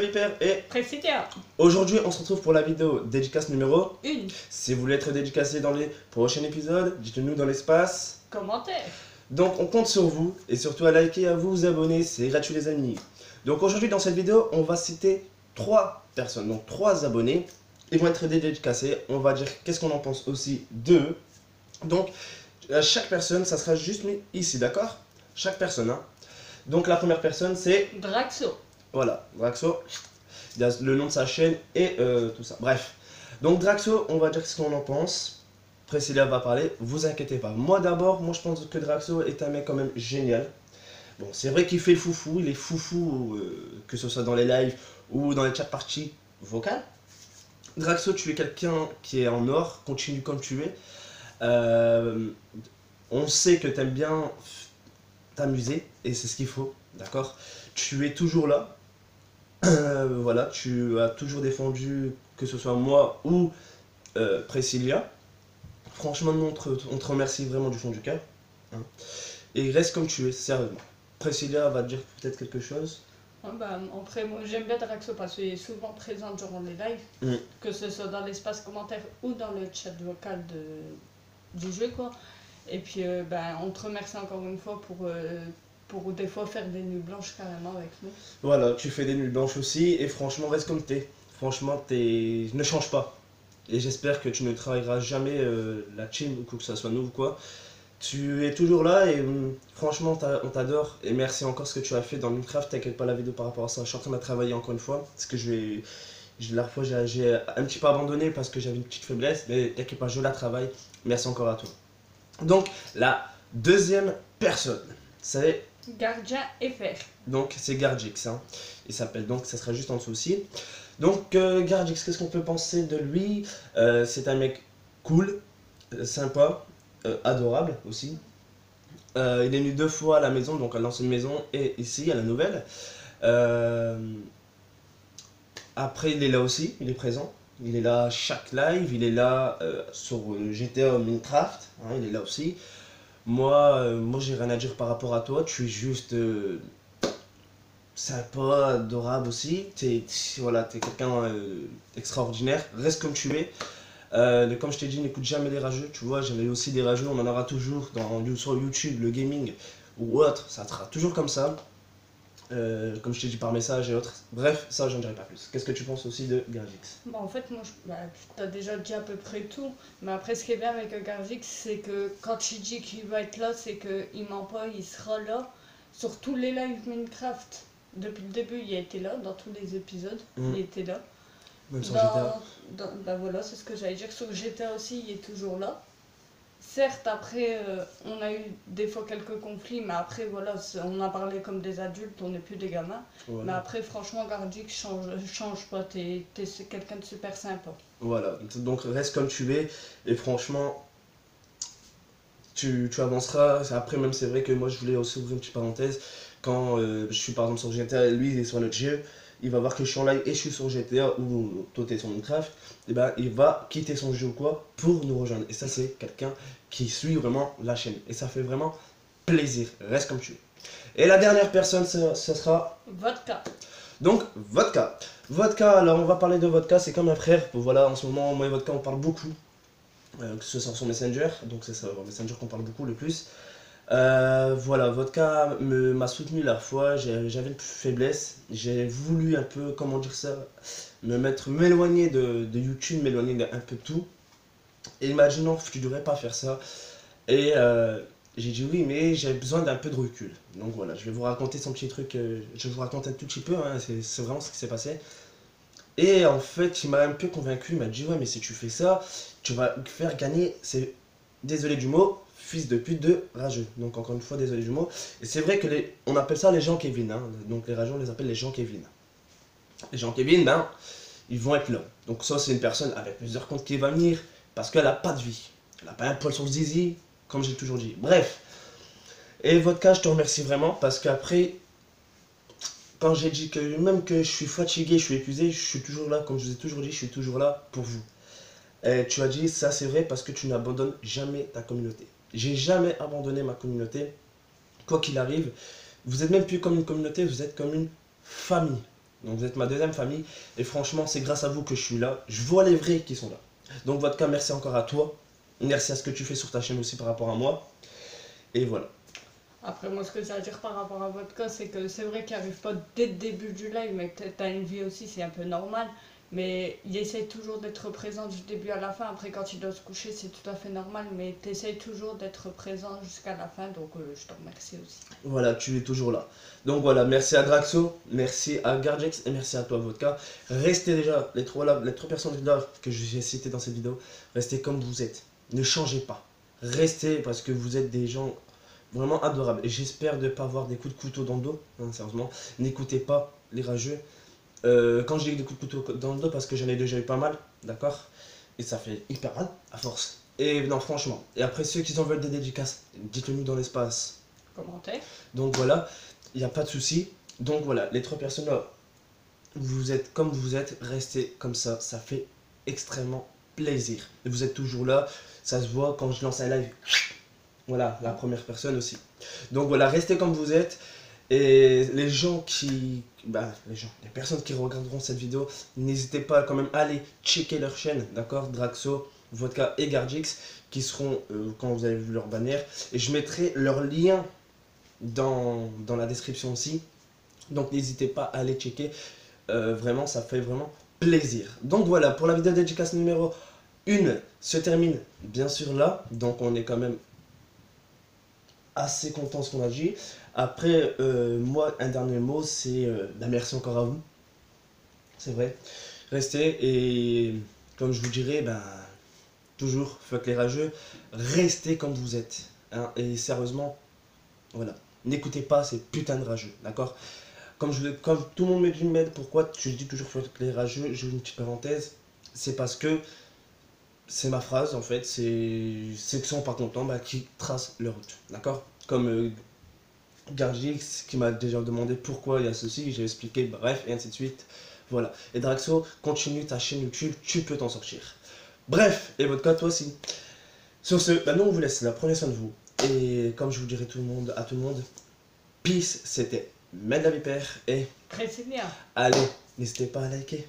Salut Père et Précidia. aujourd'hui on se retrouve pour la vidéo dédicace numéro 1. Si vous voulez être dédicacé dans les prochains épisodes, dites-le nous dans l'espace. Commentaire. Donc on compte sur vous et surtout à liker, à vous abonner, c'est gratuit les amis. Donc aujourd'hui dans cette vidéo on va citer 3 personnes, donc 3 abonnés. Ils vont être dédicacés, on va dire qu'est-ce qu'on en pense aussi d'eux. Donc à chaque personne ça sera juste mis ici, d'accord? Chaque personne hein. Donc la première personne c'est... Draxo. Voilà, Draxo, il y a le nom de sa chaîne et tout ça. Bref, donc Draxo, on va dire ce qu'on en pense. Priscilla va parler, vous inquiétez pas. Moi d'abord, moi je pense que Draxo est un mec quand même génial. Bon, c'est vrai qu'il fait le foufou, il est foufou, que ce soit dans les lives ou dans les chat parties vocales. Draxo, tu es quelqu'un qui est en or, continue comme tu es. On sait que tu aimes bien t'amuser et c'est ce qu'il faut, d'accord? Tu es toujours là. Voilà, tu as toujours défendu, que ce soit moi ou Priscilla. Franchement, nous, on te remercie vraiment du fond du cœur. Hein. Et reste comme tu es, sérieusement. Priscilla va te dire peut-être quelque chose. Après, moi j'aime bien Draxo parce qu'il est souvent présent durant les lives, que ce soit dans l'espace commentaire ou dans le chat vocal du jeu, quoi. Et puis, on te remercie encore une fois pour des fois faire des nuits blanches carrément avec nous. Voilà, tu fais des nuits blanches aussi et franchement, reste comme t'es. Franchement, ne change pas. Et j'espère que tu ne travailleras jamais la team ou quoi que ce soit nous ou quoi. Tu es toujours là et franchement, on t'adore. Et merci encore ce que tu as fait dans Minecraft. T'inquiète pas la vidéo par rapport à ça. Je suis en train de travailler encore une fois. Parce que la fois, j'ai un petit peu abandonné parce que j'avais une petite faiblesse. Mais t'inquiète pas, je la travaille. Merci encore à toi. Donc, la deuxième personne, c'est... Gardien FR. Donc c'est Gardix, hein. Il s'appelle donc, ça sera juste en dessous aussi. Donc Gardix, qu'est-ce qu'on peut penser de lui? C'est un mec cool, sympa, adorable aussi. Il est venu 2 fois à la maison, donc à l'ancienne maison et ici à la nouvelle. Après il est là aussi, il est présent. Il est là chaque live, il est là sur GTA Minecraft, hein, il est là aussi. Moi j'ai rien à dire par rapport à toi, tu es juste sympa, adorable aussi. Voilà, t'es quelqu'un extraordinaire, reste comme tu es. Comme je t'ai dit, n'écoute jamais les rageux, tu vois, j'avais aussi des rageux, on en aura toujours sur YouTube, le gaming ou autre, ça sera toujours comme ça. Comme je t'ai dit par message et autres. Bref, ça j'en dirai pas plus. Qu'est-ce que tu penses aussi de Gardix? En fait, moi, tu as déjà dit à peu près tout. Mais après, ce qui est bien avec Gardix, c'est que quand il dit qu'il va être là, c'est qu'il ment pas, il sera là. Sur tous les lives Minecraft, depuis le début, il a été là, dans tous les épisodes, il était là. Même sur GTA. Voilà, c'est ce que j'allais dire. Sur GTA aussi, il est toujours là. Certes, après, on a eu des fois quelques conflits, mais après, voilà, on a parlé comme des adultes, on n'est plus des gamins. Voilà. Mais après, franchement, Gardix change pas, t'es quelqu'un de super sympa. Voilà, donc reste comme tu es, et franchement, tu avanceras. Après, même, c'est vrai que moi, je voulais aussi ouvrir une petite parenthèse. Quand je suis par exemple sur GTA, lui, il est sur notre jeu, il va voir que je suis en live et je suis sur GTA ou toi t'es sur Minecraft, et ben il va quitter son jeu ou quoi pour nous rejoindre. Et ça, c'est quelqu'un qui suit vraiment la chaîne. Et ça fait vraiment plaisir. Reste comme tu es. Et la dernière personne, ce sera... Vodka. Donc, Vodka. Vodka, alors on va parler de Vodka, c'est comme un frère. Voilà, en ce moment, moi et Vodka, on parle beaucoup. Que ce soit sur Messenger, donc c'est ça, Messenger qu'on parle beaucoup le plus. Voilà, Vodka m'a soutenu la fois, j'avais une faiblesse, j'ai voulu un peu, comment dire ça, m'éloigner de YouTube, m'éloigner d'un peu de tout. Et il m'a dit non, tu devrais pas faire ça. Et j'ai dit oui, mais j'ai besoin d'un peu de recul. Donc voilà, je vais vous raconter son petit truc, je vous raconte un tout petit peu, hein, c'est vraiment ce qui s'est passé. Et en fait, il m'a un peu convaincu, il m'a dit ouais, mais si tu fais ça, tu vas faire gagner, c'est désolé du mot, fils de pute de rageux. Donc encore une fois, désolé du mot. Et c'est vrai que on appelle ça les gens Kevin, hein. Donc les rageux, on les appelle les gens Kevin. Les gens Kevin, ben, ils vont être là. Donc ça, c'est une personne avec plusieurs comptes qui va venir, parce qu'elle n'a pas de vie. Elle n'a pas un poil sur le zizi, comme j'ai toujours dit. Bref. Et Vodka, je te remercie vraiment, parce qu'après, quand j'ai dit que même que je suis fatigué, je suis épuisé, je suis toujours là, comme je vous ai toujours dit, je suis toujours là pour vous. Et tu as dit, ça c'est vrai, parce que tu n'abandonnes jamais ta communauté. J'ai jamais abandonné ma communauté, quoi qu'il arrive. Vous êtes même plus comme une communauté, vous êtes comme une famille. Donc vous êtes ma deuxième famille. Et franchement, c'est grâce à vous que je suis là. Je vois les vrais qui sont là. Donc Vodka, merci encore à toi. Merci à ce que tu fais sur ta chaîne aussi par rapport à moi. Et voilà. Après, moi, ce que j'ai à dire par rapport à votre cas, c'est que c'est vrai qu'il n'arrive pas dès le début du live, mais que tu as une vie aussi, c'est un peu normal. Mais il essaye toujours d'être présent du début à la fin. Après, quand il doit se coucher, c'est tout à fait normal. Mais tu essayes toujours d'être présent jusqu'à la fin. Donc, je te remercie aussi. Voilà, tu es toujours là. Donc voilà, merci à Draxo, merci à Garjex et merci à toi Vodka. Restez déjà, les trois personnes là que j'ai citées dans cette vidéo, restez comme vous êtes. Ne changez pas. Restez parce que vous êtes des gens vraiment adorables. Et j'espère de ne pas avoir des coups de couteau dans le dos, hein, sérieusement. N'écoutez pas les rageux. Quand j'ai des coups de couteau dans le dos, parce que j'en ai déjà eu pas mal, d'accord. Et ça fait hyper mal, à force. Et non, franchement. Et après, ceux qui en veulent des dédicaces, dites-le nous dans l'espace. Commentaire. Donc voilà, il n'y a pas de souci. Donc voilà, les trois personnes là, vous êtes comme vous êtes, restez comme ça fait extrêmement plaisir. Et vous êtes toujours là, ça se voit quand je lance un live. Voilà, la première personne aussi. Donc voilà, restez comme vous êtes. Et les gens qui... les personnes qui regarderont cette vidéo, n'hésitez pas quand même à aller checker leur chaîne, d'accord? Draxo, Vodka et Garjix, qui seront, quand vous avez vu leur bannière. Et je mettrai leur lien dans la description aussi. Donc n'hésitez pas à aller checker. Vraiment, ça fait vraiment plaisir. Donc voilà, pour la vidéo dédicace numéro 1 se termine bien sûr là. Donc on est quand même assez content de ce qu'on a dit. Après, moi, un dernier mot, c'est merci encore à vous. C'est vrai. Restez et comme je vous dirais, toujours, fuck les rageux, restez comme vous êtes. Hein, et sérieusement, voilà. N'écoutez pas ces putains de rageux, d'accord? Comme tout le monde me dit, mais pourquoi tu dis toujours fuck les rageux? J'ai une petite parenthèse. C'est parce que c'est ma phrase en fait, c'est ceux qui sont pas contents qui tracent leur route, d'accord? Comme Gargix qui m'a déjà demandé pourquoi il y a ceci, j'ai expliqué, bref, et ainsi de suite. Voilà. Et Draxo, continue ta chaîne YouTube, tu peux t'en sortir. Bref, et votre cas, toi aussi. Sur ce, nous on vous laisse là, prenez soin de vous. Et comme je vous dirai à tout le monde, peace, c'était Med la Vipère et... Très bien. Allez, n'hésitez pas à liker.